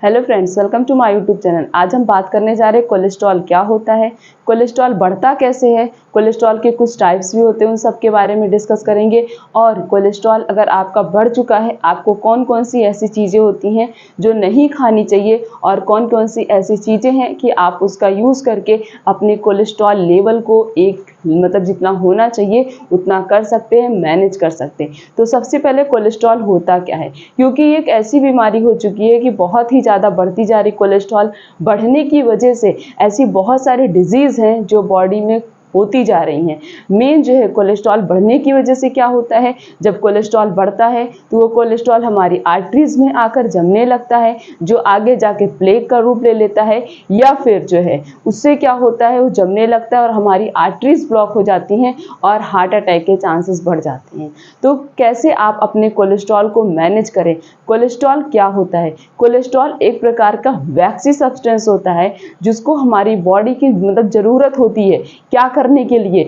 Hello friends, welcome to my YouTube channel. आज हम बात करने जा रहे हैं कोलेस्ट्रॉल क्या होता है, कोलेस्ट्रॉल बढ़ता कैसे है, कोलेस्ट्रॉल के कुछ टाइप्स भी होते हैं, उन सब के बारे में डिस्कस करेंगे। और कोलेस्ट्रॉल अगर आपका बढ़ चुका है, आपको कौन कौन सी ऐसी चीज़ें होती हैं जो नहीं खानी चाहिए और कौन कौन सी ऐसी चीज़ें हैं कि आप उसका यूज़ करके अपने कोलेस्ट्रॉल लेवल को एक जितना होना चाहिए उतना कर सकते हैं, मैनेज कर सकते हैं। तो सबसे पहले कोलेस्ट्रॉल होता क्या है, क्योंकि ये एक ऐसी बीमारी हो चुकी है कि बहुत ही ज़्यादा बढ़ती जा रही। कोलेस्ट्रॉल बढ़ने की वजह से ऐसी बहुत सारी डिजीज़ हैं जो बॉडी में होती जा रही हैं। मेन जो है कोलेस्ट्रॉल बढ़ने की वजह से क्या होता है, जब कोलेस्ट्रॉल बढ़ता है तो वो कोलेस्ट्रॉल हमारी आर्टरीज में आकर जमने लगता है, जो आगे जाके प्लेग का रूप ले लेता है, या फिर जो है उससे क्या होता है वो जमने लगता है और हमारी आर्टरीज ब्लॉक हो जाती हैं और हार्ट अटैक के चांसेस बढ़ जाते हैं। तो कैसे आप अपने कोलेस्ट्रॉल को मैनेज करें। कोलेस्ट्रॉल क्या होता है, कोलेस्ट्रॉल एक प्रकार का वैक्सी सब्सटेंस होता है जिसको हमारी बॉडी की ज़रूरत होती है क्या करने के लिए।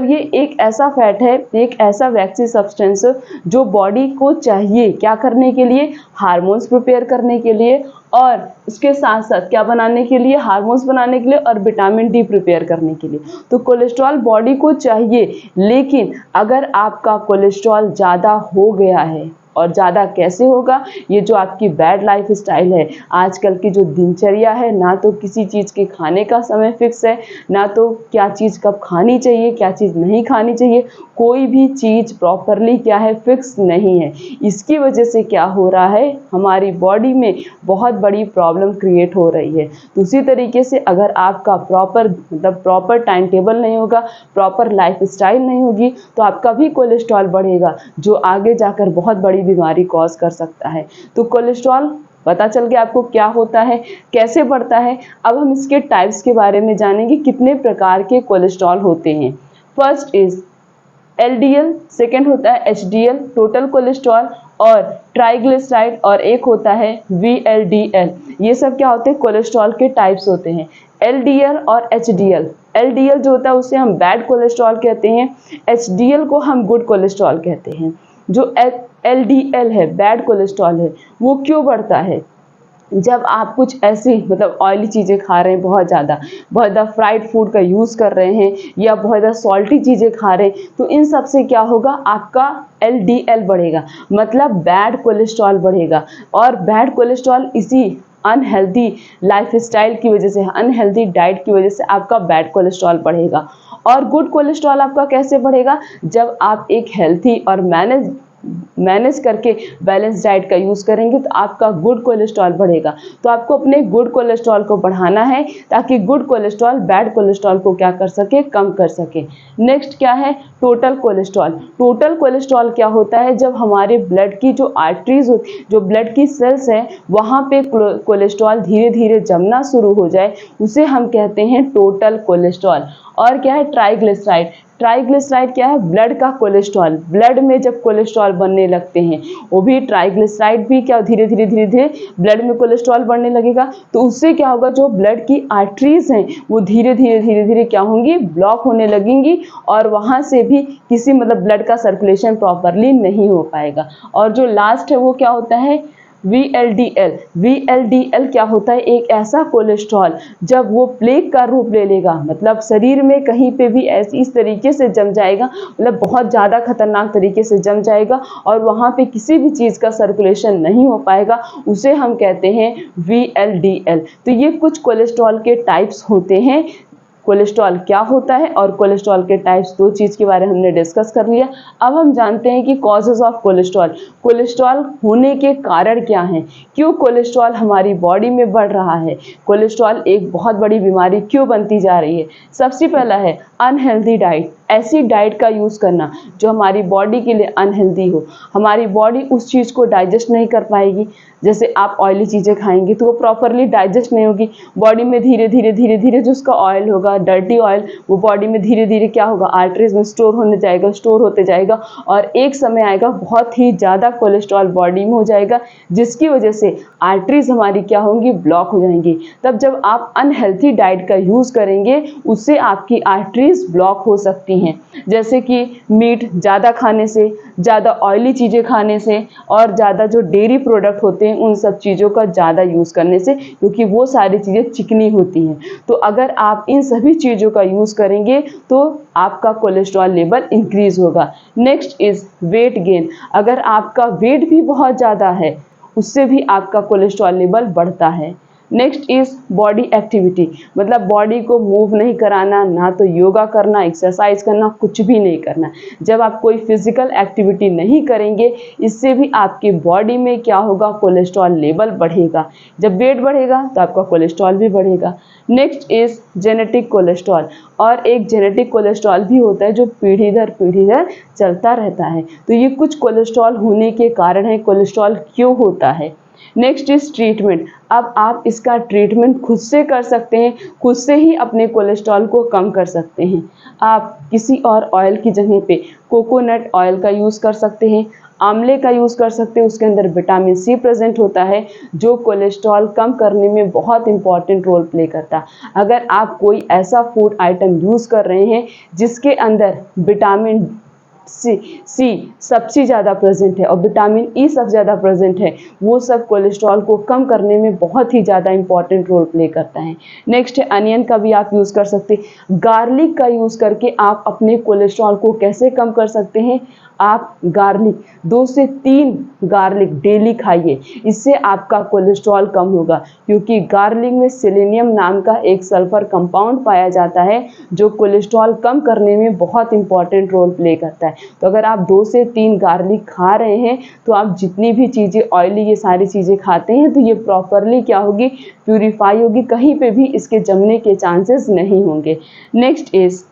ये एक ऐसा फैट है, एक ऐसा वैक्सी सब्सटेंस जो बॉडी को चाहिए क्या करने के लिए, हार्मोन्स प्रिपेयर करने के लिए, और उसके साथ साथ क्या बनाने के लिए, हार्मोन्स बनाने के लिए और विटामिन डी प्रिपेयर करने के लिए। तो कोलेस्ट्रॉल बॉडी को चाहिए, लेकिन अगर आपका कोलेस्ट्रॉल ज़्यादा हो गया है, और ज़्यादा कैसे होगा, ये जो आपकी बैड लाइफ स्टाइल है, आजकल की जो दिनचर्या है, ना तो किसी चीज़ के खाने का समय फिक्स है, ना तो क्या चीज़ कब खानी चाहिए क्या चीज़ नहीं खानी चाहिए, कोई भी चीज़ प्रॉपरली क्या है फिक्स नहीं है। इसकी वजह से क्या हो रहा है, हमारी बॉडी में बहुत बड़ी प्रॉब्लम क्रिएट हो रही है। तो उसी तरीके से अगर आपका प्रॉपर टाइम टेबल नहीं होगा, प्रॉपर लाइफ स्टाइल नहीं होगी, तो आपका भी कोलेस्ट्रॉल बढ़ेगा जो आगे जाकर बहुत बड़ी बीमारी कॉज कर सकता है। तो कोलेस्ट्रॉल पता चल गया आपको क्या होता है, कैसे बढ़ता है। अब हम इसके टाइप्स के बारे में जानेंगे, कितने प्रकार के कोलेस्ट्रॉल होते हैं। फर्स्ट इज LDL, सेकेंड होता है HDL टोटल कोलेस्ट्रॉल, और ट्राइग्लिसराइड, और एक होता है VLDL। ये सब क्या होते हैं, कोलेस्ट्रॉल के टाइप्स होते हैं। LDL और HDL, LDL जो होता है उसे हम बैड कोलेस्ट्रॉल कहते हैं, HDL को हम गुड कोलेस्ट्रॉल कहते हैं। जो LDL है, बैड कोलेस्ट्रॉल है, वो क्यों बढ़ता है, जब आप कुछ ऐसी ऑयली चीज़ें खा रहे हैं, बहुत ज़्यादा फ्राइड फूड का यूज़ कर रहे हैं, या बहुत ज़्यादा सॉल्टी चीज़ें खा रहे हैं, तो इन सब से क्या होगा, आपका LDL बढ़ेगा, बैड कोलेस्ट्रॉल बढ़ेगा। और बैड कोलेस्ट्रॉल इसी अनहेल्दी लाइफ स्टाइल की वजह से, अनहेल्दी डाइट की वजह से आपका बैड कोलेस्ट्रॉल बढ़ेगा। और गुड कोलेस्ट्रॉल आपका कैसे बढ़ेगा, जब आप एक हेल्थी और मैनेज करके बैलेंस डाइट का यूज़ करेंगे तो आपका गुड कोलेस्ट्रॉल बढ़ेगा। तो आपको अपने गुड कोलेस्ट्रॉल को बढ़ाना है ताकि गुड कोलेस्ट्रॉल बैड कोलेस्ट्रॉल को क्या कर सके, कम कर सके। नेक्स्ट क्या है, टोटल कोलेस्ट्रॉल। टोटल कोलेस्ट्रॉल क्या होता है, जब हमारे ब्लड की जो आर्टरीज होती, जो ब्लड की सेल्स हैं, वहाँ पे कोलेस्ट्रॉल धीरे धीरे जमना शुरू हो जाए, उसे हम कहते हैं टोटल कोलेस्ट्रॉल। और क्या है, ट्राइग्लिसराइड। ट्राइग्लिसराइड क्या है, ब्लड का कोलेस्ट्रॉल। ब्लड में जब कोलेस्ट्रॉल बनने लगते हैं, वो भी ट्राइग्लिसराइड भी क्या धीरे धीरे ब्लड में कोलेस्ट्रॉल बढ़ने लगेगा, तो उससे क्या होगा, जो ब्लड की आर्टरीज हैं वो धीरे धीरे क्या होंगी, ब्लॉक होने लगेंगी, और वहाँ से भी किसी ब्लड का सर्कुलेशन प्रॉपरली नहीं हो पाएगा। और जो लास्ट है वो क्या होता है, VLDL। VLDL क्या होता है, एक ऐसा कोलेस्ट्रॉल जब वो प्लेग का रूप ले लेगा, शरीर में कहीं पे भी इस तरीके से जम जाएगा, बहुत ज़्यादा खतरनाक तरीके से जम जाएगा, और वहाँ पे किसी भी चीज़ का सर्कुलेशन नहीं हो पाएगा, उसे हम कहते हैं VLDL। तो ये कुछ कोलेस्ट्रॉल के टाइप्स होते हैं। कोलेस्ट्रॉल क्या होता है और कोलेस्ट्रॉल के टाइप्स, दो चीज़ के बारे में हमने डिस्कस कर लिया। अब हम जानते हैं कि कॉजेज ऑफ कोलेस्ट्रॉल, कोलेस्ट्रॉल होने के कारण क्या हैं, क्यों कोलेस्ट्रॉल हमारी बॉडी में बढ़ रहा है, कोलेस्ट्रॉल एक बहुत बड़ी बीमारी क्यों बनती जा रही है। सबसे पहला है अनहेल्दी डाइट, ऐसी डाइट का यूज़ करना जो हमारी बॉडी के लिए अनहेल्दी हो। हमारी बॉडी उस चीज़ को डाइजेस्ट नहीं कर पाएगी, जैसे आप ऑयली चीज़ें खाएंगे तो वो प्रॉपरली डाइजेस्ट नहीं होगी, बॉडी में धीरे धीरे जो उसका ऑयल होगा, डर्टी ऑयल, वो बॉडी में धीरे धीरे क्या होगा, आर्टरीज में स्टोर होते जाएगा, और एक समय आएगा बहुत ही ज़्यादा कोलेस्ट्रॉल बॉडी में हो जाएगा, जिसकी वजह से आर्टरीज हमारी क्या होंगी, ब्लॉक हो जाएंगी। तब जब आप अनहेल्थी डाइट का यूज़ करेंगे, उससे आपकी आर्टरीज ब्लॉक हो सकती हैं, जैसे कि मीट ज़्यादा खाने से, ज़्यादा ऑयली चीज़ें खाने से और ज़्यादा जो डेयरी प्रोडक्ट होते हैं उन सब चीज़ों का ज़्यादा यूज़ करने से, क्योंकि वो सारी चीज़ें चिकनी होती हैं। तो अगर आप इन सभी चीज़ों का यूज़ करेंगे तो आपका कोलेस्ट्रॉल लेवल इंक्रीज़ होगा। Next is weight gain. अगर आपका वेट भी बहुत ज़्यादा है उससे भी आपका कोलेस्ट्रॉल लेवल बढ़ता है। नेक्स्ट इज बॉडी एक्टिविटी, मतलब बॉडी को मूव नहीं कराना, ना तो योगा करना, एक्सरसाइज करना, कुछ भी नहीं करना। जब आप कोई फिजिकल एक्टिविटी नहीं करेंगे, इससे भी आपकी बॉडी में क्या होगा, कोलेस्ट्रॉल लेवल बढ़ेगा। जब वेट बढ़ेगा तो आपका कोलेस्ट्रॉल भी बढ़ेगा। नेक्स्ट इज जेनेटिक कोलेस्ट्रॉल, और एक जेनेटिक कोलेस्ट्रॉल भी होता है जो पीढ़ी दर चलता रहता है। तो ये कुछ कोलेस्ट्रॉल होने के कारण है। कोलेस्ट्रॉल क्यों होता है? Next is treatment. अब आप इसका ट्रीटमेंट खुद से कर सकते हैं, खुद से ही अपने कोलेस्ट्रॉल को कम कर सकते हैं। आप किसी और ऑयल की जगह पे कोकोनट ऑयल का यूज़ कर सकते हैं, आंवले का यूज़ कर सकते हैं। उसके अंदर विटामिन सी प्रेजेंट होता है जो कोलेस्ट्रॉल कम करने में बहुत इंपॉर्टेंट रोल प्ले करता है। अगर आप कोई ऐसा फूड आइटम यूज़ कर रहे हैं जिसके अंदर विटामिन सी सबसे ज़्यादा प्रेजेंट है और विटामिन ई सबसे ज़्यादा प्रेजेंट है, वो सब कोलेस्ट्रॉल को कम करने में बहुत ही ज़्यादा इंपॉर्टेंट रोल प्ले करता है। नेक्स्ट है अनियन का भी आप यूज़ कर सकते हैं। गार्लिक का यूज़ करके आप अपने कोलेस्ट्रॉल को कैसे कम कर सकते हैं? आप गार्लिक 2 से 3 गार्लिक डेली खाइए, इससे आपका कोलेस्ट्रॉल कम होगा, क्योंकि गार्लिक में सेलेनियम नाम का एक सल्फर कंपाउंड पाया जाता है जो कोलेस्ट्रॉल कम करने में बहुत इंपॉर्टेंट रोल प्ले करता है। तो अगर आप 2 से 3 गार्लिक खा रहे हैं तो आप जितनी भी चीज़ें ऑयली ये सारी चीज़ें खाते हैं तो ये प्रॉपरली क्या होगी, प्यूरिफाई होगी, कहीं पे भी इसके जमने के चांसेस नहीं होंगे। नेक्स्ट इज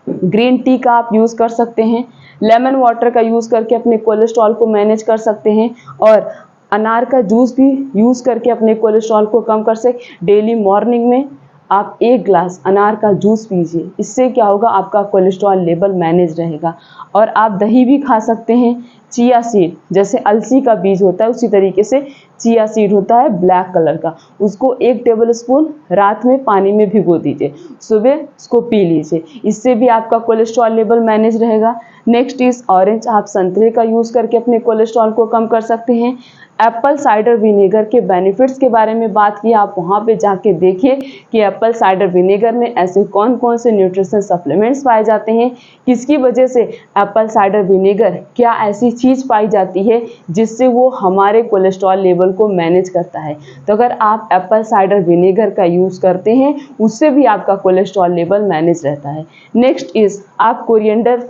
ग्रीन टी का आप यूज़ कर सकते हैं, लेमन वाटर का यूज़ करके अपने कोलेस्ट्रॉल को मैनेज कर सकते हैं, और अनार का जूस भी यूज़ करके अपने कोलेस्ट्रॉल को कम कर सकते। डेली मॉर्निंग में आप 1 ग्लास अनार का जूस पीजिए, इससे क्या होगा, आपका कोलेस्ट्रॉल लेवल मैनेज रहेगा। और आप दही भी खा सकते हैं। चिया सीड, जैसे अलसी का बीज होता है उसी तरीके से चिया सीड होता है ब्लैक कलर का, उसको 1 टेबल स्पून रात में पानी में भिगो दीजिए, सुबह उसको पी लीजिए, इससे भी आपका कोलेस्ट्रॉल लेवल मैनेज रहेगा। नेक्स्ट इज ऑरेंज, आप संतरे का यूज़ करके अपने कोलेस्ट्रॉल को कम कर सकते हैं। एप्पल साइडर विनेगर के बेनिफिट्स के बारे में बात की, आप वहाँ पे जाके देखिए कि एप्पल साइडर विनेगर में ऐसे कौन कौन से न्यूट्रिशन सप्लीमेंट्स पाए जाते हैं, किसकी वजह से एप्पल साइडर विनेगर, क्या ऐसी चीज़ पाई जाती है जिससे वो हमारे कोलेस्ट्रॉल लेवल को मैनेज करता है। तो अगर आप एप्पल साइडर विनेगर का यूज़ करते हैं उससे भी आपका कोलेस्ट्रॉल लेवल मैनेज रहता है। नेक्स्ट इज़ आप कोरिएंडर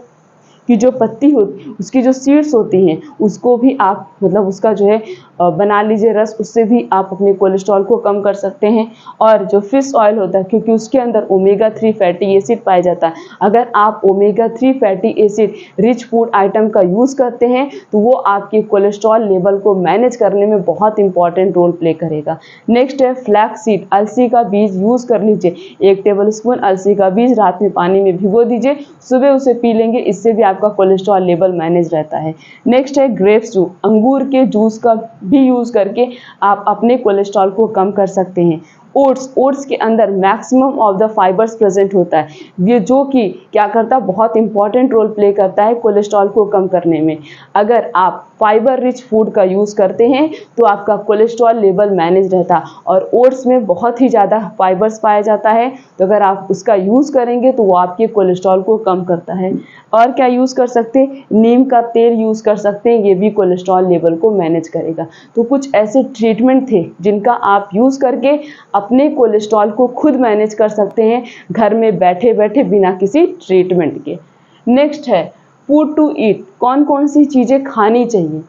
की जो पत्ती होती, उसकी जो सीड्स होती हैं उसको भी आप मतलब उसका जो है बना लीजिए रस, उससे भी आप अपने कोलेस्ट्रॉल को कम कर सकते हैं। और जो फिश ऑयल होता है, क्योंकि उसके अंदर ओमेगा 3 फैटी एसिड पाया जाता है, अगर आप omega 3 fatty acid rich food item का यूज़ करते हैं तो वो आपके कोलेस्ट्रॉल लेवल को मैनेज करने में बहुत इंपॉर्टेंट रोल प्ले करेगा। नेक्स्ट है फ्लैक्स सीड, अलसी का बीज यूज़ कर लीजिए, 1 टेबल स्पून अलसी का बीज रात में पानी में भिगो दीजिए, सुबह उसे पी लेंगे, इससे भी आपका कोलेस्ट्रॉल लेवल मैनेज रहता है। नेक्स्ट है ग्रेप्स जूस, अंगूर के जूस का भी यूज़ करके आप अपने कोलेस्ट्रॉल को कम कर सकते हैं। ओट्स के अंदर maximum of the fibres present होता है, ये जो कि क्या करता है, बहुत इंपॉर्टेंट रोल प्ले करता है कोलेस्ट्रॉल को कम करने में। अगर आप फाइबर रिच फूड का यूज़ करते हैं तो आपका कोलेस्ट्रॉल लेवल मैनेज रहता है, और ओट्स में बहुत ही ज़्यादा फाइबर्स पाया जाता है, तो अगर आप उसका यूज़ करेंगे तो वो आपके कोलेस्ट्रॉल को कम करता है। और क्या यूज़ कर सकते हैं, नीम का तेल यूज़ कर सकते हैं, ये भी कोलेस्ट्रॉल लेवल को मैनेज करेगा। तो कुछ ऐसे ट्रीटमेंट थे जिनका आप यूज़ करके अपने कोलेस्ट्रॉल को खुद मैनेज कर सकते हैं घर में बैठे बैठे बिना किसी ट्रीटमेंट के। नेक्स्ट है फूड टू ईट, कौन कौन सी चीज़ें खानी चाहिए।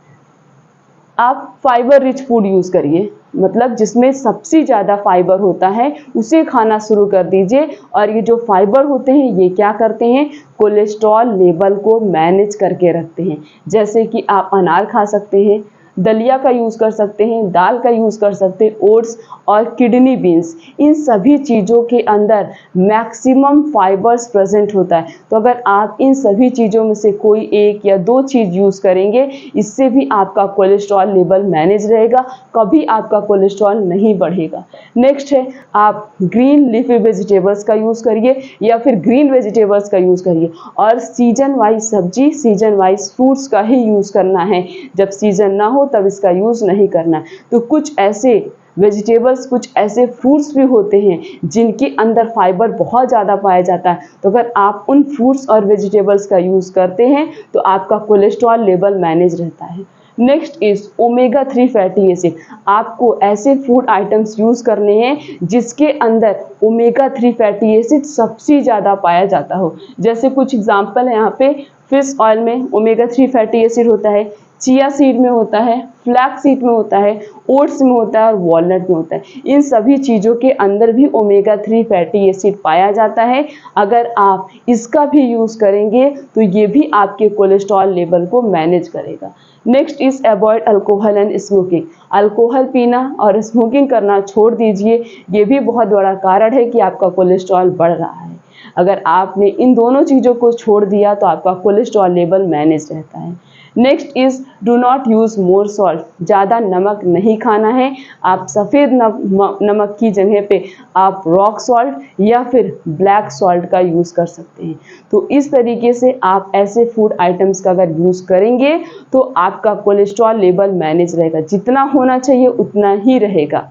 आप फाइबर रिच फूड यूज़ करिए, मतलब जिसमें सबसे ज़्यादा फाइबर होता है उसे खाना शुरू कर दीजिए। और ये जो फाइबर होते हैं ये क्या करते हैं, कोलेस्ट्रॉल लेवल को मैनेज करके रखते हैं। जैसे कि आप अनार खा सकते हैं, दलिया का यूज़ कर सकते हैं, दाल का यूज़ कर सकते हैं, ओट्स और किडनी बीन्स, इन सभी चीज़ों के अंदर मैक्सिमम फाइबर्स प्रेजेंट होता है। तो अगर आप इन सभी चीज़ों में से कोई एक या दो चीज़ यूज़ करेंगे, इससे भी आपका कोलेस्ट्रॉल लेवल मैनेज रहेगा, कभी आपका कोलेस्ट्रॉल नहीं बढ़ेगा। नेक्स्ट है, आप ग्रीन लीफी वेजिटेबल्स का यूज़ करिए या फिर ग्रीन वेजिटेबल्स का यूज़ करिए, और सीजन वाइज सब्जी, सीजन वाइज फ्रूट्स का ही यूज़ करना है। जब सीजन ना हो तब इसका यूज़ नहीं करना। तो कुछ ऐसे वेजिटेबल्स, कुछ ऐसे फ्रूट्स भी होते हैं जिनके अंदर फाइबर बहुत ज़्यादा पाया जाता है। तो अगर आप उन फ्रूट्स और वेजिटेबल्स का यूज़ करते हैं तो आपका कोलेस्ट्रॉल लेवल मैनेज रहता है। Next is omega 3 fatty acid. आपको ऐसे फूड आइटम्स यूज़ करने हैं जिसके अंदर ओमेगा 3 फैटी एसिड सबसे ज़्यादा पाया जाता हो। जैसे कुछ एग्जांपल है यहाँ पे, फिश ऑयल में ओमेगा 3 फैटी एसिड होता है, चिया सीड में होता है, फ्लैक्स सीड में होता है, ओट्स में होता है और वॉलनट में होता है। इन सभी चीज़ों के अंदर भी ओमेगा 3 फैटी एसिड पाया जाता है। अगर आप इसका भी यूज़ करेंगे तो ये भी आपके कोलेस्ट्रॉल लेवल को मैनेज करेगा। Next is avoid alcohol and smoking. Alcohol पीना और स्मोकिंग करना छोड़ दीजिए, ये भी बहुत बड़ा कारण है कि आपका कोलेस्ट्रॉल बढ़ रहा है। अगर आपने इन दोनों चीज़ों को छोड़ दिया तो आपका कोलेस्ट्रॉल लेवल मैनेज रहता है। Next is do not use more salt. ज़्यादा नमक नहीं खाना है। आप सफ़ेद नमक की जगह पे आप रॉक सॉल्ट या फिर ब्लैक सॉल्ट का यूज़ कर सकते हैं। तो इस तरीके से आप ऐसे फूड आइटम्स का अगर यूज़ करेंगे तो आपका कोलेस्ट्रॉल लेवल मैनेज रहेगा, जितना होना चाहिए उतना ही रहेगा।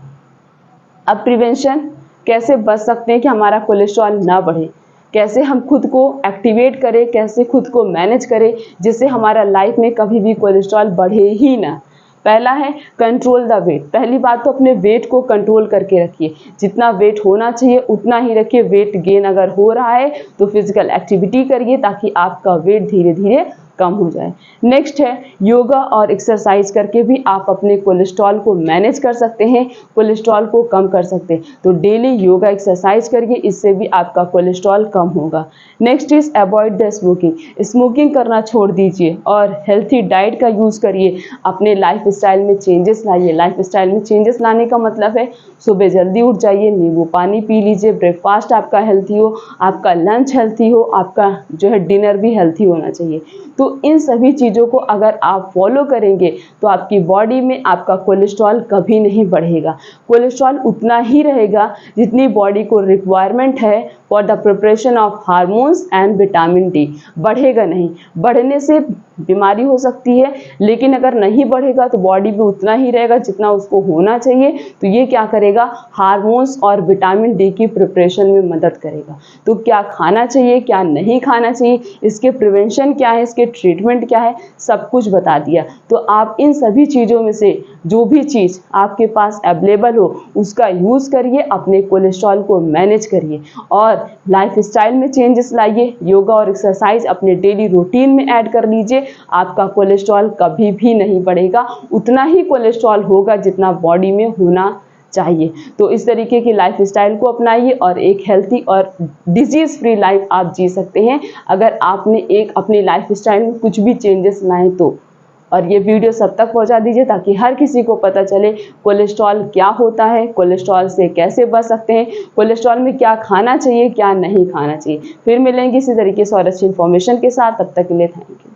अब प्रिवेंशन, कैसे बच सकते हैं कि हमारा कोलेस्ट्रॉल ना बढ़े, कैसे हम खुद को एक्टिवेट करें, कैसे खुद को मैनेज करें जिससे हमारा लाइफ में कभी भी कोलेस्ट्रॉल बढ़े ही ना। पहला है कंट्रोल द वेट। पहली बात तो अपने वेट को कंट्रोल करके रखिए, जितना वेट होना चाहिए उतना ही रखिए। वेट गेन अगर हो रहा है तो फिजिकल एक्टिविटी करिए ताकि आपका वेट धीरे धीरे कम हो जाए। नेक्स्ट है योगा और एक्सरसाइज करके भी आप अपने कोलेस्ट्रॉल को मैनेज कर सकते हैं, कोलेस्ट्रॉल को कम कर सकते हैं। तो डेली योगा एक्सरसाइज करिए, इससे भी आपका कोलेस्ट्रॉल कम होगा। Next is avoid the smoking. Smoking करना छोड़ दीजिए और हेल्थी डाइट का यूज़ करिए। अपने लाइफ स्टाइल में चेंजेस लाइए। लाइफ स्टाइल में चेंजेस लाने का मतलब है सुबह जल्दी उठ जाइए, नींबू पानी पी लीजिए, ब्रेकफास्ट आपका हेल्थी हो, आपका लंच हेल्थी हो, आपका जो है डिनर भी हेल्थी होना चाहिए। तो इन सभी चीज़ों को अगर आप फॉलो करेंगे तो आपकी बॉडी में आपका कोलेस्ट्रॉल कभी नहीं बढ़ेगा। कोलेस्ट्रॉल उतना ही रहेगा जितनी बॉडी को रिक्वायरमेंट है for the preparation of hormones and vitamin D. बढ़ेगा नहीं। बढ़ने से बीमारी हो सकती है, लेकिन अगर नहीं बढ़ेगा तो बॉडी में उतना ही रहेगा जितना उसको होना चाहिए। तो ये क्या करेगा, हार्मोन्स और विटामिन डी की प्रिपरेशन में मदद करेगा। तो क्या खाना चाहिए, क्या नहीं खाना चाहिए, इसके प्रिवेंशन क्या है, इसके ट्रीटमेंट क्या है, सब कुछ बता दिया। तो आप इन सभी चीज़ों में से जो भी चीज़ आपके पास अवेलेबल हो उसका यूज़ करिए, अपने कोलेस्ट्रॉल को मैनेज करिए और लाइफ स्टाइल में चेंजेस लाइए। योगा और एक्सरसाइज अपने डेली रूटीन में ऐड कर लीजिए। आपका कोलेस्ट्रॉल कभी भी नहीं बढ़ेगा, उतना ही कोलेस्ट्रॉल होगा जितना बॉडी में होना चाहिए। तो इस तरीके की लाइफ स्टाइल को अपनाइए और एक हेल्थी और डिजीज़ फ्री लाइफ आप जी सकते हैं अगर आपने एक अपनी लाइफ स्टाइल में कुछ भी चेंजेस लाए तो। और ये वीडियो सब तक पहुंचा दीजिए ताकि हर किसी को पता चले कोलेस्ट्रॉल क्या होता है, कोलेस्ट्रॉल से कैसे बच सकते हैं, कोलेस्ट्रॉल में क्या खाना चाहिए, क्या नहीं खाना चाहिए। फिर मिलेंगे इसी तरीके से और अच्छी इन्फॉर्मेशन के साथ। तब तक के लिए थैंक यू।